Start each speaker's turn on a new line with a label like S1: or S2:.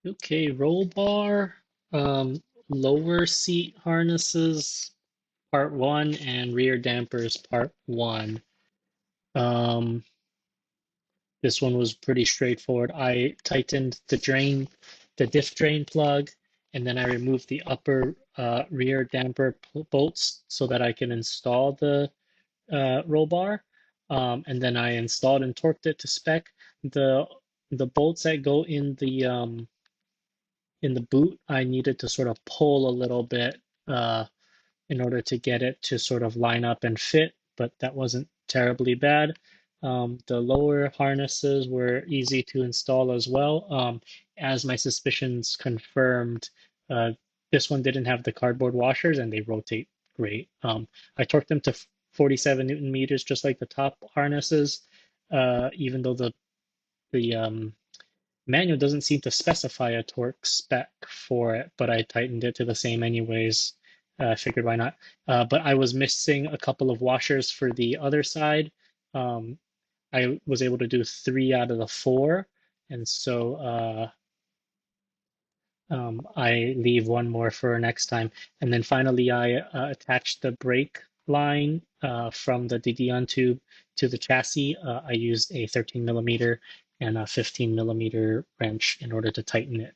S1: Okay, roll bar, lower seat harnesses, part one, and rear dampers, part one. Um, this one was pretty straightforward. I tightened the diff drain plug, and then I removed the upper rear damper bolts so that I can install the roll bar. And then I installed and torqued it to spec. The the bolts that go in the boot, I needed to sort of pull a little bit in order to get it to sort of line up and fit, but that wasn't terribly bad. The lower harnesses were easy to install as well. As my suspicions confirmed, uh, this one didn't have the cardboard washers and they rotate great. I torqued them to 47 Newton meters, just like the top harnesses, even though the manual doesn't seem to specify a torque spec for it, but I tightened it to the same anyways. I figured why not. But I was missing a couple of washers for the other side. Um, I was able to do three out of the four, and so I leave one more for next time. And then finally, I attached the brake line from the DeDion tube to the chassis. I used a 13 millimeter and a 15 millimeter wrench in order to tighten it